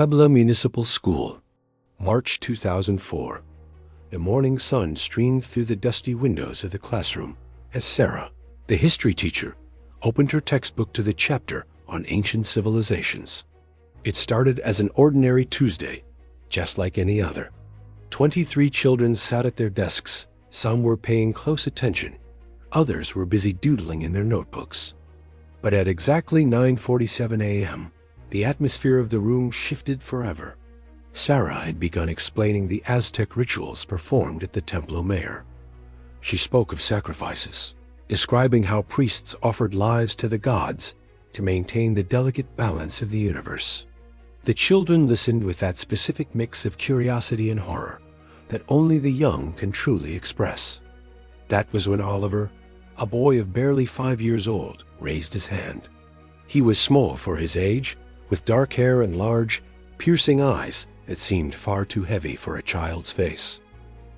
Puebla Municipal School, March 2004. The morning sun streamed through the dusty windows of the classroom as Sarah, the history teacher, opened her textbook to the chapter on ancient civilizations. It started as an ordinary Tuesday, just like any other. 23 children sat at their desks. Some were paying close attention. Others were busy doodling in their notebooks. But at exactly 9:47 a.m., the atmosphere of the room shifted forever. Sarah had begun explaining the Aztec rituals performed at the Templo Mayor. She spoke of sacrifices, describing how priests offered lives to the gods to maintain the delicate balance of the universe. The children listened with that specific mix of curiosity and horror that only the young can truly express. That was when Oliver, a boy of barely 5 years old, raised his hand. He was small for his age, with dark hair and large, piercing eyes that seemed far too heavy for a child's face.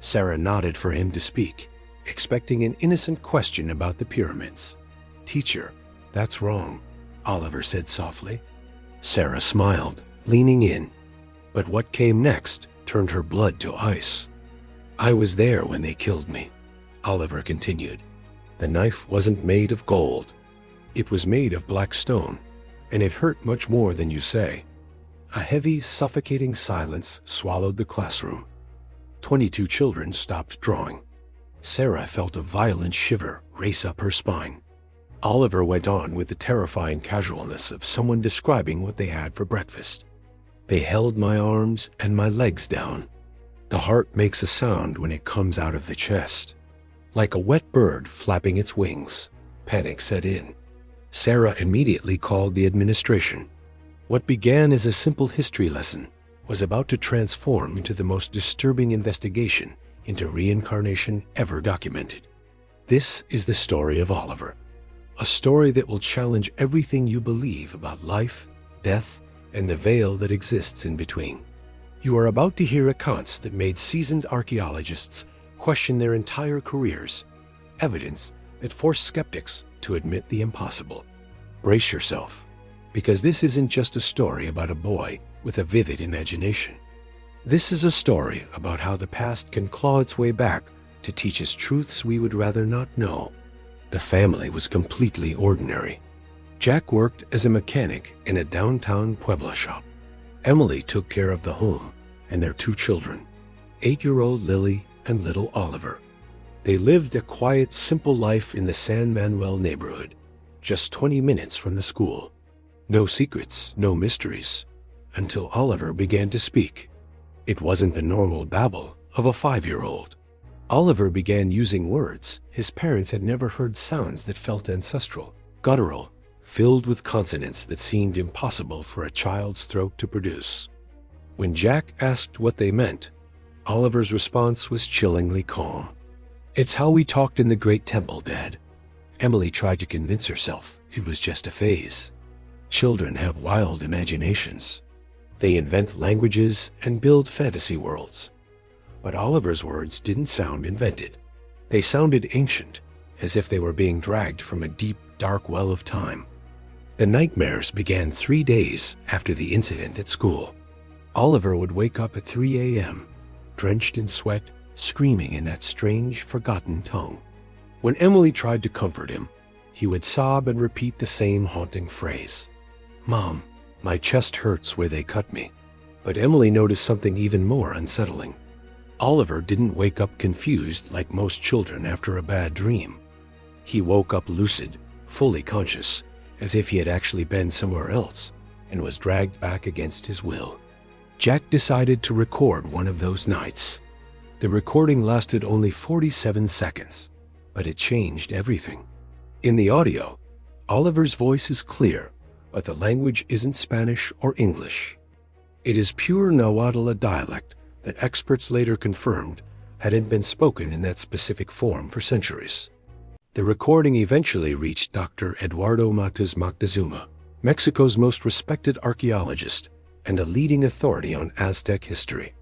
Sarah nodded for him to speak, expecting an innocent question about the pyramids. "Teacher, that's wrong," Oliver said softly. Sarah smiled, leaning in. But what came next turned her blood to ice. "I was there when they killed me," Oliver continued. "The knife wasn't made of gold. It was made of black stone, and it hurt much more than you say." A heavy, suffocating silence swallowed the classroom. 22 children stopped drawing. Sarah felt a violent shiver race up her spine. Oliver went on with the terrifying casualness of someone describing what they had for breakfast. "They held my arms and my legs down. The heart makes a sound when it comes out of the chest. Like a wet bird flapping its wings." Panic set in. Sarah immediately called the administration. What began as a simple history lesson was about to transform into the most disturbing investigation into reincarnation ever documented. This is the story of Oliver, a story that will challenge everything you believe about life, death, and the veil that exists in between. You are about to hear accounts that made seasoned archaeologists question their entire careers, evidence that forced skeptics to admit the impossible. Brace yourself, because this isn't just a story about a boy with a vivid imagination. This is a story about how the past can claw its way back to teach us truths we would rather not know. The family was completely ordinary. Jack worked as a mechanic in a downtown Puebla shop. Emily took care of the home and their 2 children, 8-year-old Lily and little Oliver. They lived a quiet, simple life in the San Manuel neighborhood, just 20 minutes from the school. No secrets, no mysteries, until Oliver began to speak. It wasn't the normal babble of a 5-year-old. Oliver began using words his parents had never heard, sounds that felt ancestral, guttural, filled with consonants that seemed impossible for a child's throat to produce. When Jack asked what they meant, Oliver's response was chillingly calm. "It's how we talked in the Great Temple, Dad." Emily tried to convince herself it was just a phase. Children have wild imaginations. They invent languages and build fantasy worlds. But Oliver's words didn't sound invented. They sounded ancient, as if they were being dragged from a deep, dark well of time. The nightmares began 3 days after the incident at school. Oliver would wake up at 3 a.m., drenched in sweat, screaming in that strange, forgotten tongue. When Emily tried to comfort him, he would sob and repeat the same haunting phrase. "Mom, my chest hurts where they cut me." But Emily noticed something even more unsettling. Oliver didn't wake up confused like most children after a bad dream. He woke up lucid, fully conscious, as if he had actually been somewhere else and was dragged back against his will. Jack decided to record one of those nights. The recording lasted only 47 seconds, but it changed everything. In the audio, Oliver's voice is clear, but the language isn't Spanish or English. It is pure Nahuatl, a dialect that experts later confirmed hadn't been spoken in that specific form for centuries. The recording eventually reached Dr. Eduardo Matas Moctezuma, Mexico's most respected archaeologist and a leading authority on Aztec history.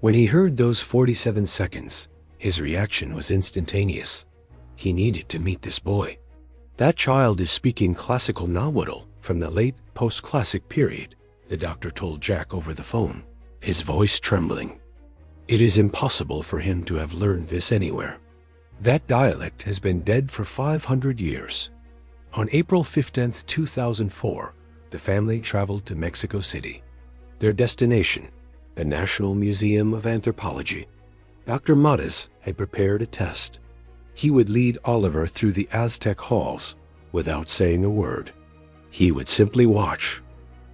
When he heard those 47 seconds, his reaction was instantaneous. He needed to meet this boy. That child is speaking classical Nahuatl from the late post-classic period, the doctor told Jack over the phone, his voice trembling. It is impossible for him to have learned this anywhere. That dialect has been dead for 500 years. On April 15th, 2004, the family traveled to Mexico City. Their destination, the National Museum of Anthropology. Dr. Matas had prepared a test. He would lead Oliver through the Aztec halls without saying a word. He would simply watch.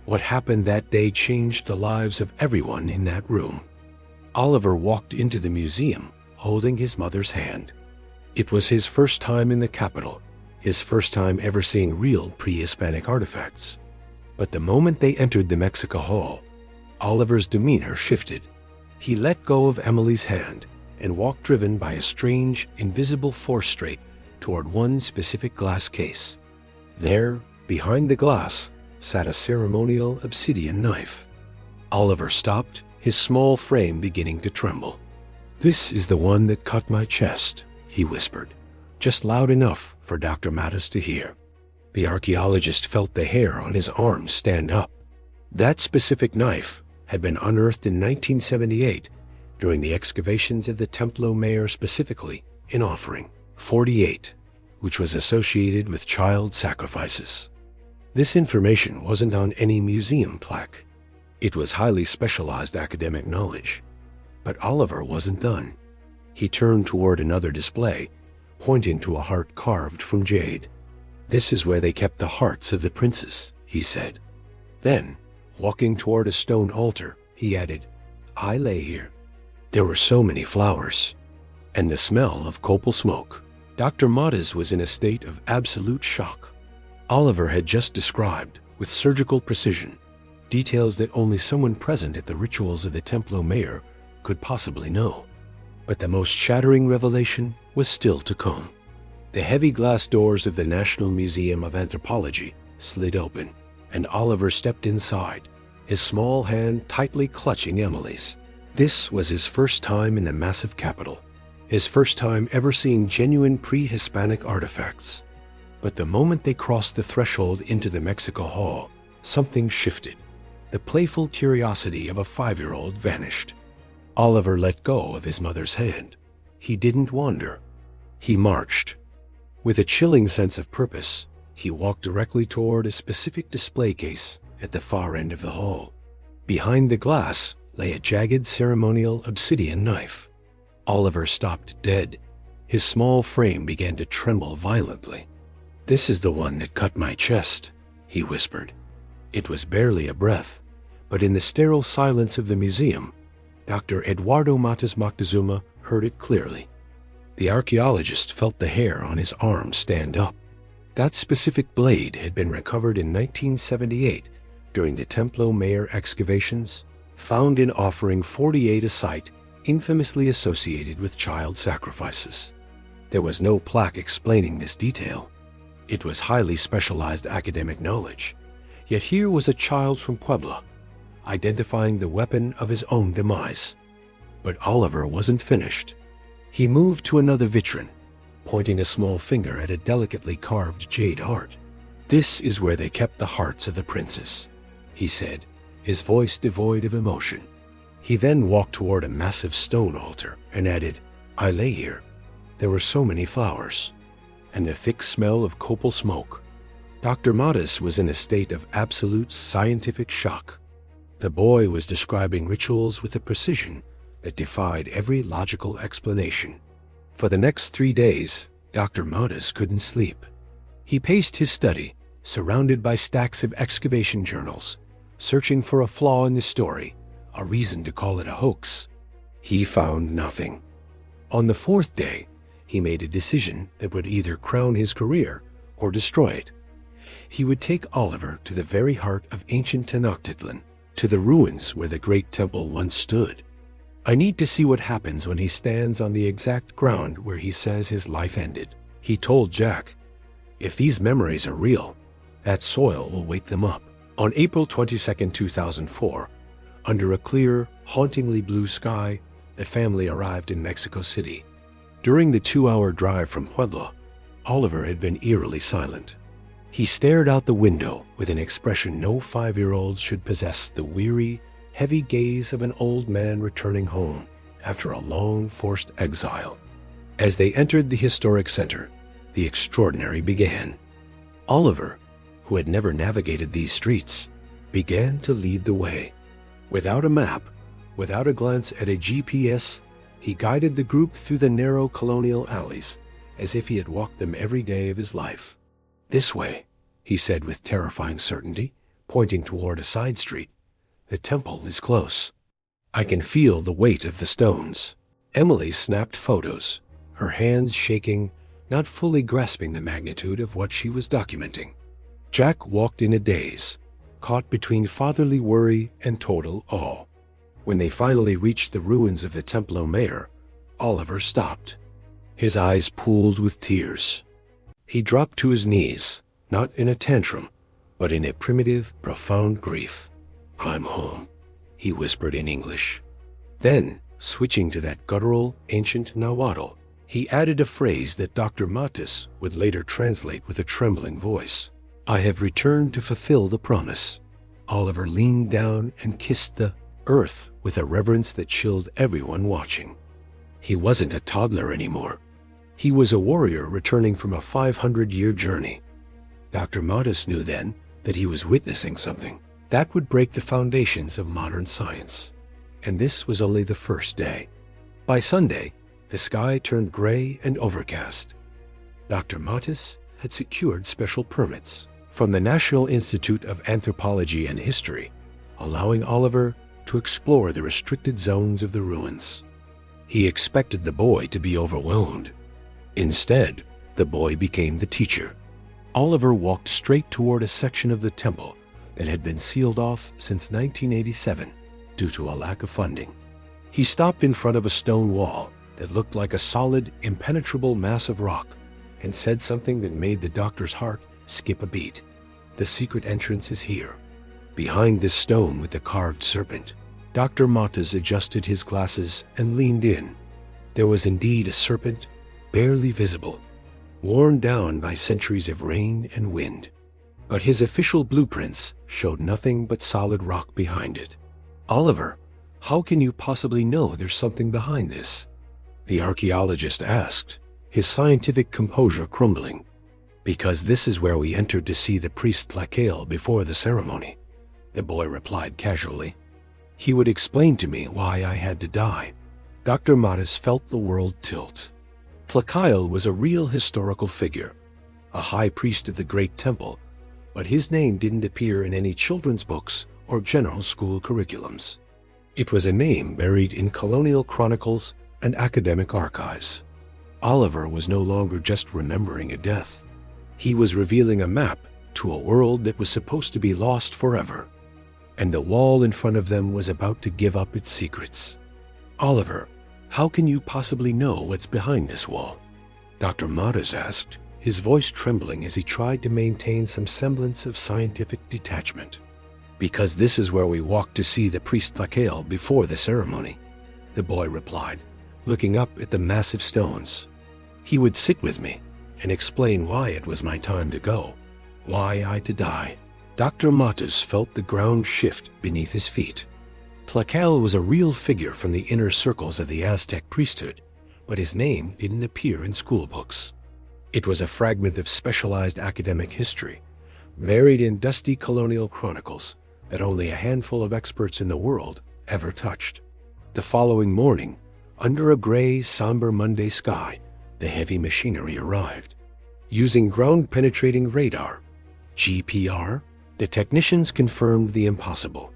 What happened that day changed the lives of everyone in that room. Oliver walked into the museum holding his mother's hand. It was his first time in the capital, his first time ever seeing real pre-Hispanic artifacts. But the moment they entered the Mexico Hall, Oliver's demeanor shifted. He let go of Emily's hand and walked driven by a strange, invisible force straight toward one specific glass case. There, behind the glass, sat a ceremonial obsidian knife. Oliver stopped, his small frame beginning to tremble. "This is the one that cut my chest," he whispered, just loud enough for Dr. Matas to hear. The archaeologist felt the hair on his arms stand up. That specific knife had been unearthed in 1978 during the excavations of the Templo Mayor, specifically in offering 48, which was associated with child sacrifices. This information wasn't on any museum plaque. It was highly specialized academic knowledge. But Oliver wasn't done. He turned toward another display, pointing to a heart carved from jade. "This is where they kept the hearts of the princes," he said. Then, walking toward a stone altar, he added, "I lay here." There were so many flowers, and the smell of copal smoke. Dr. Matas was in a state of absolute shock. Oliver had just described, with surgical precision, details that only someone present at the rituals of the Templo Mayor could possibly know. But the most shattering revelation was still to come. The heavy glass doors of the National Museum of Anthropology slid open, and Oliver stepped inside, his small hand tightly clutching Emily's. This was his first time in the massive capital, his first time ever seeing genuine pre-Hispanic artifacts. But the moment they crossed the threshold into the Mexico Hall, something shifted. The playful curiosity of a 5-year-old vanished. Oliver let go of his mother's hand. He didn't wander. He marched. With a chilling sense of purpose, he walked directly toward a specific display case at the far end of the hall. Behind the glass lay a jagged ceremonial obsidian knife. Oliver stopped dead. His small frame began to tremble violently. "This is the one that cut my chest," he whispered. It was barely a breath, but in the sterile silence of the museum, Dr. Eduardo Matas Moctezuma heard it clearly. The archaeologist felt the hair on his arm stand up. That specific blade had been recovered in 1978 during the Templo Mayor excavations, found in offering 48, a site infamously associated with child sacrifices. There was no plaque explaining this detail. It was highly specialized academic knowledge. Yet here was a child from Puebla, identifying the weapon of his own demise. But Oliver wasn't finished. He moved to another vitrin, pointing a small finger at a delicately carved jade heart. "This is where they kept the hearts of the princes," he said, his voice devoid of emotion. He then walked toward a massive stone altar and added, "I lay here. There were so many flowers." And the thick smell of copal smoke. Dr. Matas was in a state of absolute scientific shock. The boy was describing rituals with a precision that defied every logical explanation. For the next 3 days, Dr. Matas couldn't sleep. He paced his study, surrounded by stacks of excavation journals, searching for a flaw in the story, a reason to call it a hoax. He found nothing. On the 4th day, he made a decision that would either crown his career or destroy it. He would take Oliver to the very heart of ancient Tenochtitlan, to the ruins where the great temple once stood. "I need to see what happens when he stands on the exact ground where he says his life ended," he told Jack. "If these memories are real, that soil will wake them up." On April 22, 2004, under a clear, hauntingly blue sky, the family arrived in Mexico City. During the 2-hour drive from Puebla, Oliver had been eerily silent. He stared out the window with an expression no 5-year-old should possess, the weary, heavy gaze of an old man returning home after a long forced exile. As they entered the historic center, the extraordinary began. Oliver, who had never navigated these streets, began to lead the way. Without a map, without a glance at a GPS, he guided the group through the narrow colonial alleys as if he had walked them every day of his life. "This way," he said with terrifying certainty, pointing toward a side street. "The temple is close. I can feel the weight of the stones." Emily snapped photos, her hands shaking, not fully grasping the magnitude of what she was documenting. Jack walked in a daze, caught between fatherly worry and total awe. When they finally reached the ruins of the Templo Mayor, Oliver stopped. His eyes pooled with tears. He dropped to his knees, not in a tantrum, but in a primitive, profound grief. "I'm home," he whispered in English. Then, switching to that guttural, ancient Nahuatl, he added a phrase that Dr. Matus would later translate with a trembling voice. "I have returned to fulfill the promise." Oliver leaned down and kissed the earth with a reverence that chilled everyone watching. He wasn't a toddler anymore. He was a warrior returning from a 500-year journey. Dr. Matus knew then that he was witnessing something that would break the foundations of modern science. And this was only the first day. By Sunday, the sky turned gray and overcast. Dr. Matus had secured special permits from the National Institute of Anthropology and History, allowing Oliver to explore the restricted zones of the ruins. He expected the boy to be overwhelmed. Instead, the boy became the teacher. Oliver walked straight toward a section of the temple that had been sealed off since 1987 due to a lack of funding. He stopped in front of a stone wall that looked like a solid, impenetrable mass of rock and said something that made the doctor's heart skip a beat. "The secret entrance is here, behind this stone with the carved serpent." Dr. Matas adjusted his glasses and leaned in. There was indeed a serpent, barely visible, worn down by centuries of rain and wind. But his official blueprints showed nothing but solid rock behind it. "Oliver, how can you possibly know there's something behind this?" the archaeologist asked, his scientific composure crumbling. "Because this is where we entered to see the priest Tlacael before the ceremony," the boy replied casually. "He would explain to me why I had to die." Dr. Matas felt the world tilt. Tlacael was a real historical figure, a high priest of the great temple, but his name didn't appear in any children's books or general school curriculums. It was a name buried in colonial chronicles and academic archives. Oliver was no longer just remembering a death. He was revealing a map to a world that was supposed to be lost forever. And the wall in front of them was about to give up its secrets. "Oliver, how can you possibly know what's behind this wall?" Dr. Matas asked, his voice trembling as he tried to maintain some semblance of scientific detachment. "Because this is where we walked to see the priest Tlacael before the ceremony," the boy replied, looking up at the massive stones. "He would sit with me and explain why it was my time to go, why I had to die." Dr. Matas felt the ground shift beneath his feet. Tlacael was a real figure from the inner circles of the Aztec priesthood, but his name didn't appear in school books. It was a fragment of specialized academic history, buried in dusty colonial chronicles that only a handful of experts in the world ever touched. The following morning, under a gray, somber Monday sky, the heavy machinery arrived. Using ground-penetrating radar, GPR, the technicians confirmed the impossible.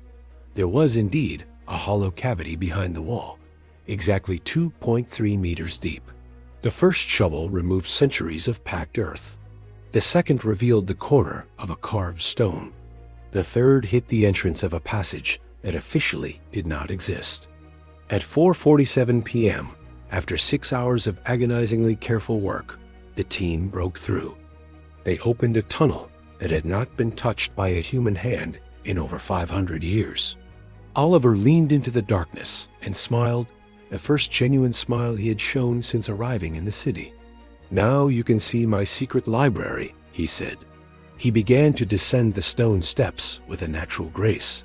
There was indeed a hollow cavity behind the wall, exactly 2.3 meters deep. The first shovel removed centuries of packed earth. The second revealed the corner of a carved stone. The third hit the entrance of a passage that officially did not exist. At 4:47 p.m., after 6 hours of agonizingly careful work, the team broke through. They opened a tunnel that had not been touched by a human hand in over 500 years. Oliver leaned into the darkness and smiled, the first genuine smile he had shown since arriving in the city. "Now you can see my secret library," he said. He began to descend the stone steps with a natural grace,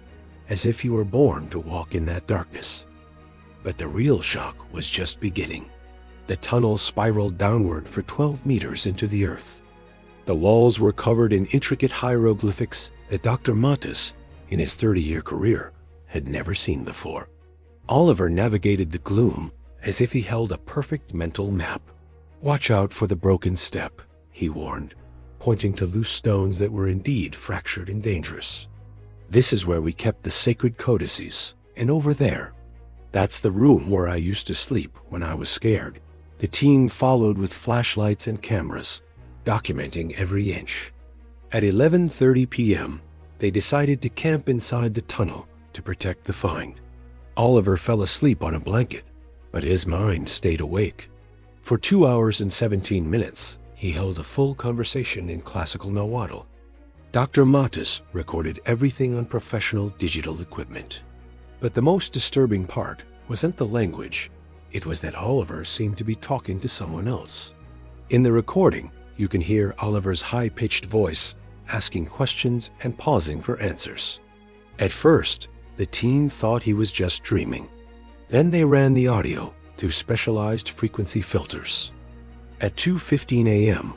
as if he were born to walk in that darkness. But the real shock was just beginning. The tunnel spiraled downward for 12 meters into the earth. The walls were covered in intricate hieroglyphics that Dr. Matus, in his 30-year career, had never seen before. Oliver navigated the gloom as if he held a perfect mental map. "Watch out for the broken step," he warned, pointing to loose stones that were indeed fractured and dangerous. "This is where we kept the sacred codices, and over there. That's the room where I used to sleep when I was scared." The team followed with flashlights and cameras, documenting every inch. At 11:30 p.m., they decided to camp inside the tunnel to protect the find. Oliver fell asleep on a blanket, but his mind stayed awake. For 2 hours and 17 minutes, he held a full conversation in classical Nahuatl. Dr. Matus recorded everything on professional digital equipment. But the most disturbing part wasn't the language. It was that Oliver seemed to be talking to someone else. In the recording, you can hear Oliver's high-pitched voice asking questions and pausing for answers. At first, the team thought he was just dreaming. Then they ran the audio through specialized frequency filters. At 2:15 a.m.,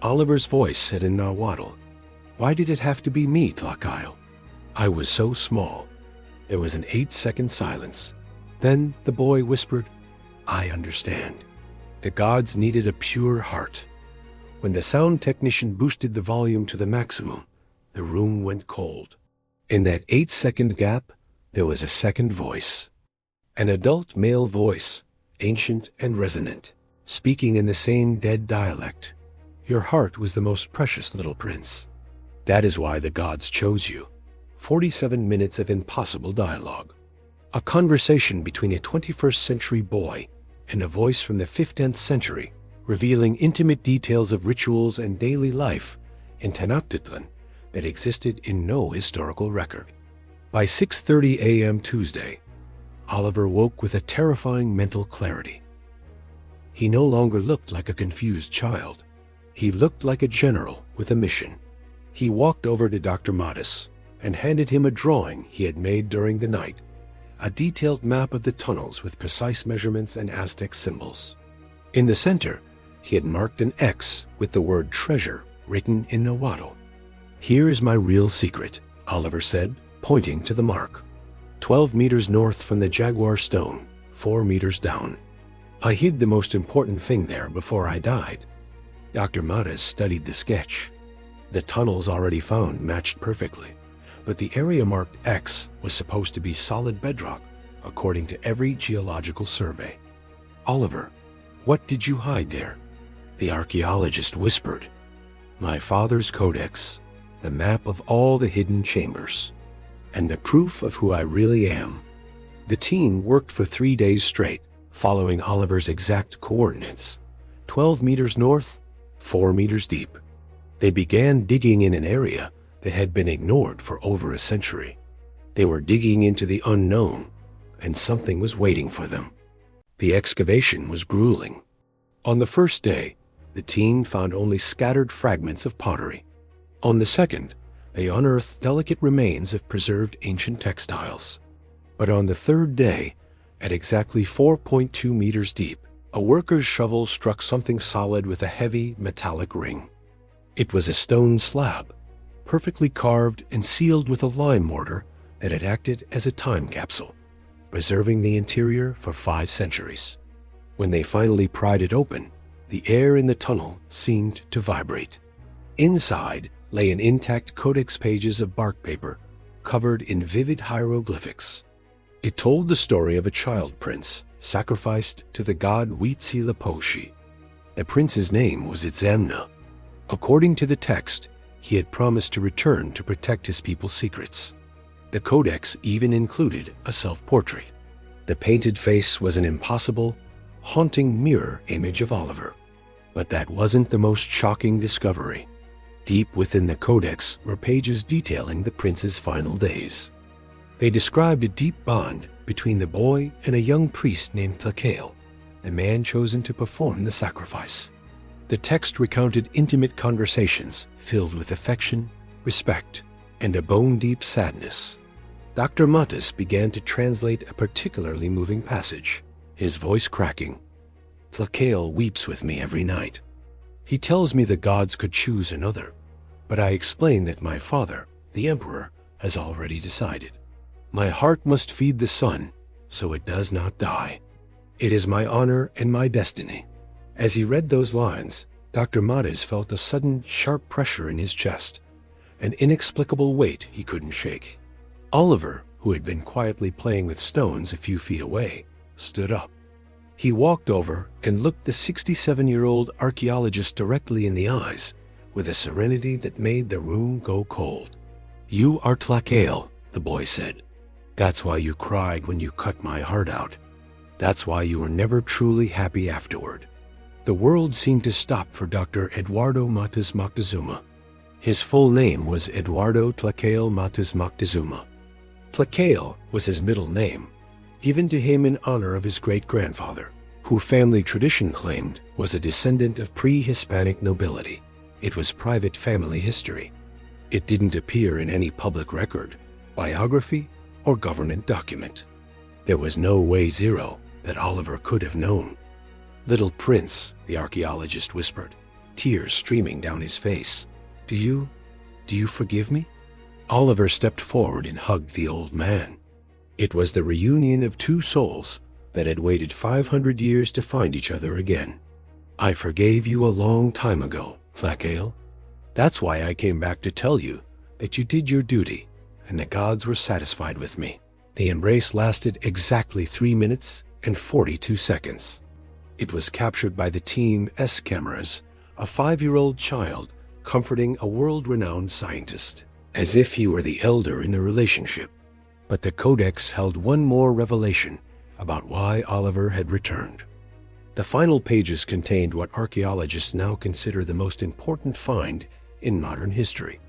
Oliver's voice said in Nahuatl, "Why did it have to be me, Tlakail? I was so small." There was an 8-second silence. Then the boy whispered, "I understand. The gods needed a pure heart." When the sound technician boosted the volume to the maximum, the room went cold. In that 8-second gap, there was a second voice. An adult male voice, ancient and resonant, speaking in the same dead dialect. "Your heart was the most precious, little prince. That is why the gods chose you." 47 minutes of impossible dialogue. A conversation between a 21st century boy and a voice from the 15th century, revealing intimate details of rituals and daily life in Tenochtitlan that existed in no historical record. By 6:30 a.m. Tuesday, Oliver woke with a terrifying mental clarity. He no longer looked like a confused child. He looked like a general with a mission. He walked over to Dr. Matus and handed him a drawing he had made during the night, a detailed map of the tunnels with precise measurements and Aztec symbols. In the center, he had marked an X with the word treasure written in Nahuatl. "Here is my real secret," Oliver said, pointing to the mark. 12 meters north from the Jaguar Stone, 4 meters down. "I hid the most important thing there before I died." Dr. Matus studied the sketch. The tunnels already found matched perfectly, but the area marked X was supposed to be solid bedrock, according to every geological survey. "Oliver, what did you hide there?" The archaeologist whispered. "My father's codex, the map of all the hidden chambers, and the proof of who I really am." The team worked for 3 days straight, following Oliver's exact coordinates. 12 meters north, 4 meters deep. They began digging in an area that had been ignored for over a century. They were digging into the unknown, and something was waiting for them. The excavation was grueling. On the first day, the team found only scattered fragments of pottery. On the second, they unearthed delicate remains of preserved ancient textiles. But on the third day, at exactly 4.2 meters deep, a worker's shovel struck something solid with a heavy metallic ring. It was a stone slab, perfectly carved and sealed with a lime mortar that had acted as a time capsule, preserving the interior for 5 centuries. When they finally pried it open, the air in the tunnel seemed to vibrate. Inside lay an intact codex pages of bark paper covered in vivid hieroglyphics. It told the story of a child prince sacrificed to the god Huitzilopochtli. The prince's name was Itzamna. According to the text, he had promised to return to protect his people's secrets. The codex even included a self-portrait. The painted face was an impossible, haunting mirror image of Oliver. But that wasn't the most shocking discovery. Deep within the codex were pages detailing the prince's final days. They described a deep bond between the boy and a young priest named Tlakail, the man chosen to perform the sacrifice. The text recounted intimate conversations filled with affection, respect, and a bone-deep sadness. Dr. Matas began to translate a particularly moving passage, his voice cracking. "Tlacael weeps with me every night. He tells me the gods could choose another, but I explain that my father, the emperor, has already decided. My heart must feed the sun, so it does not die. It is my honor and my destiny." As he read those lines, Dr. Matas felt a sudden, sharp pressure in his chest, an inexplicable weight he couldn't shake. Oliver, who had been quietly playing with stones a few feet away, stood up. He walked over and looked the 67-year-old archaeologist directly in the eyes, with a serenity that made the room go cold. "You are Tlacael," the boy said. "That's why you cried when you cut my heart out. That's why you were never truly happy afterward." The world seemed to stop for Dr. Eduardo Matas Moctezuma. His full name was Eduardo Tlacael Matas Moctezuma. Tlacael was his middle name, given to him in honor of his great-grandfather, who family tradition claimed was a descendant of pre-Hispanic nobility. It was private family history. It didn't appear in any public record, biography, or government document. There was no way zero that Oliver could have known. "Little prince," the archaeologist whispered, tears streaming down his face. Do you forgive me?" Oliver stepped forward and hugged the old man. It was the reunion of two souls that had waited 500 years to find each other again. "I forgave you a long time ago, Tlacael. That's why I came back to tell you that you did your duty and the gods were satisfied with me." The embrace lasted exactly 3 minutes and 42 seconds. It was captured by the team's cameras, a 5-year-old child comforting a world-renowned scientist, as if he were the elder in the relationship. But the codex held one more revelation about why Oliver had returned. The final pages contained what archaeologists now consider the most important find in modern history.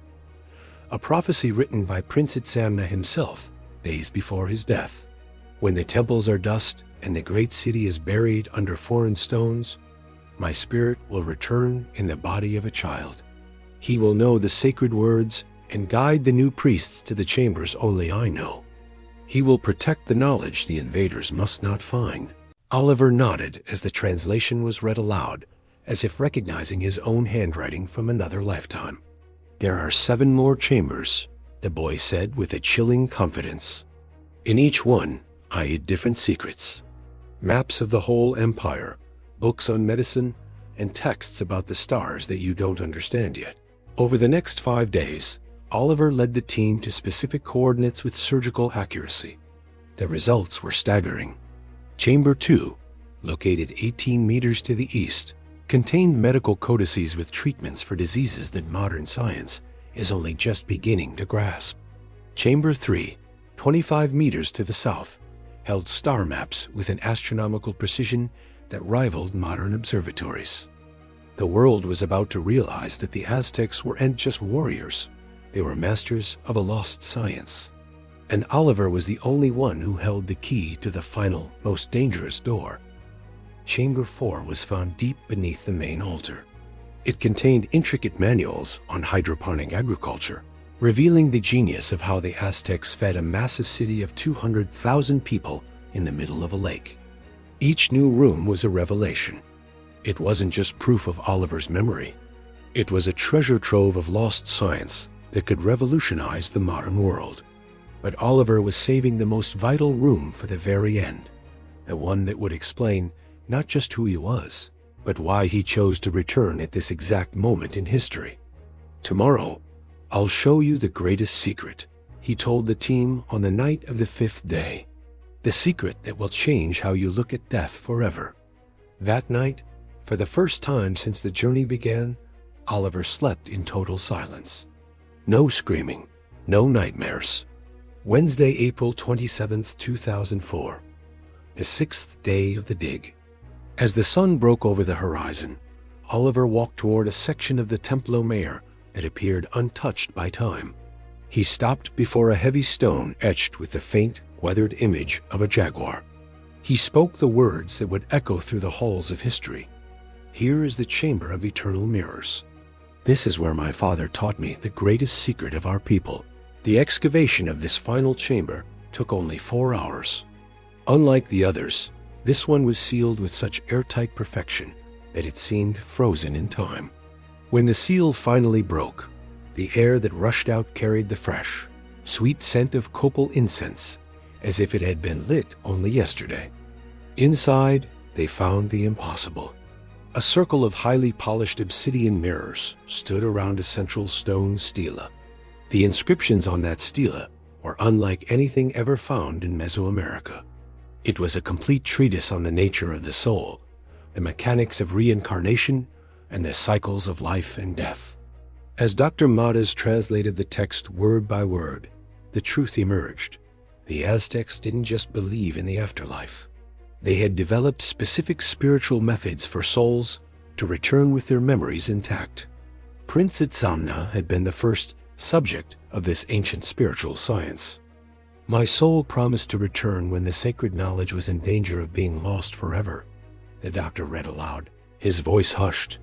A prophecy written by Prince Itzamna himself days before his death. "When the temples are dust and the great city is buried under foreign stones, my spirit will return in the body of a child. He will know the sacred words and guide the new priests to the chambers only I know. He will protect the knowledge the invaders must not find." Oliver nodded as the translation was read aloud, as if recognizing his own handwriting from another lifetime. "There are 7 more chambers," the boy said with a chilling confidence. "In each one, I hid different secrets. Maps of the whole empire, books on medicine, and texts about the stars that you don't understand yet." Over the next 5 days, Oliver led the team to specific coordinates with surgical accuracy. The results were staggering. Chamber 2, located 18 meters to the east, contained medical codices with treatments for diseases that modern science is only just beginning to grasp. Chamber 3, 25 meters to the south, held star maps with an astronomical precision that rivaled modern observatories. The world was about to realize that the Aztecs weren't just warriors, they were masters of a lost science. And Oliver was the only one who held the key to the final, most dangerous door. Chamber 4 was found deep beneath the main altar. It contained intricate manuals on hydroponic agriculture, revealing the genius of how the Aztecs fed a massive city of 200,000 people in the middle of a lake. Each new room was a revelation. It wasn't just proof of Oliver's memory. It was a treasure trove of lost science that could revolutionize the modern world. But Oliver was saving the most vital room for the very end, the one that would explain not just who he was, but why he chose to return at this exact moment in history. "Tomorrow, I'll show you the greatest secret," he told the team on the night of the 5th day. "The secret that will change how you look at death forever." That night, for the first time since the journey began, Oliver slept in total silence. No screaming, no nightmares. Wednesday, April 27th, 2004, the 6th day of the dig. As the sun broke over the horizon, Oliver walked toward a section of the Templo Mayor that appeared untouched by time. He stopped before a heavy stone etched with the faint, weathered image of a jaguar. He spoke the words that would echo through the halls of history. Here is the chamber of eternal mirrors. This is where my father taught me the greatest secret of our people. The excavation of this final chamber took only 4 hours. Unlike the others, this one was sealed with such airtight perfection that it seemed frozen in time. When the seal finally broke, the air that rushed out carried the fresh, sweet scent of copal incense, as if it had been lit only yesterday. Inside, they found the impossible. A circle of highly polished obsidian mirrors stood around a central stone stela. The inscriptions on that stela were unlike anything ever found in Mesoamerica. It was a complete treatise on the nature of the soul, the mechanics of reincarnation, and the cycles of life and death. As Dr. Matas translated the text word by word, the truth emerged. The Aztecs didn't just believe in the afterlife. They had developed specific spiritual methods for souls to return with their memories intact. Prince Itzamna had been the first subject of this ancient spiritual science. My soul promised to return when the sacred knowledge was in danger of being lost forever, the doctor read aloud. His voice hushed.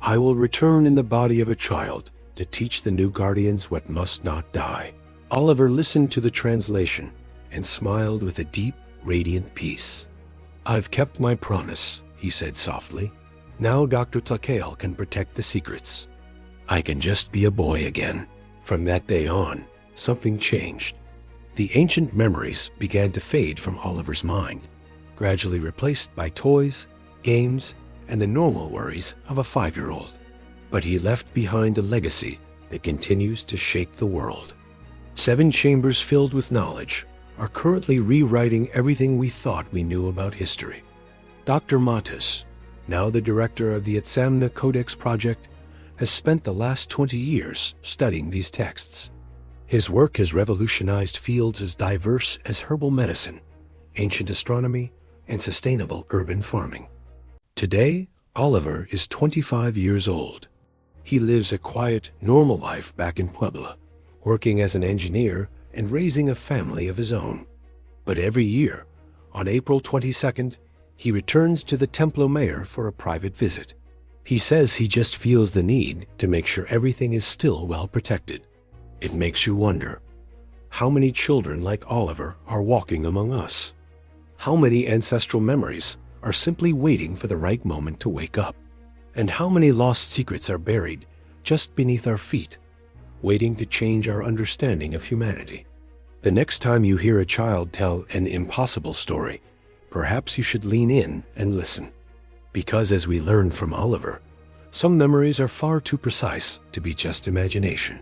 I will return in the body of a child to teach the new guardians what must not die. Oliver listened to the translation and smiled with a deep, radiant peace. I've kept my promise, he said softly. Now Dr. Takeo can protect the secrets. I can just be a boy again. From that day on, something changed. The ancient memories began to fade from Oliver's mind, gradually replaced by toys, games, and the normal worries of a 5-year-old. But he left behind a legacy that continues to shake the world. 7 chambers filled with knowledge are currently rewriting everything we thought we knew about history. Dr. Matas, now the director of the Itzamna Codex Project, has spent the last 20 years studying these texts. His work has revolutionized fields as diverse as herbal medicine, ancient astronomy, and sustainable urban farming. Today, Oliver is 25 years old. He lives a quiet, normal life back in Puebla, working as an engineer and raising a family of his own. But every year, on April 22nd, he returns to the Templo Mayor for a private visit. He says he just feels the need to make sure everything is still well protected. It makes you wonder, how many children like Oliver are walking among us? How many ancestral memories are simply waiting for the right moment to wake up? And how many lost secrets are buried just beneath our feet, waiting to change our understanding of humanity? The next time you hear a child tell an impossible story, perhaps you should lean in and listen. Because as we learned from Oliver, some memories are far too precise to be just imagination.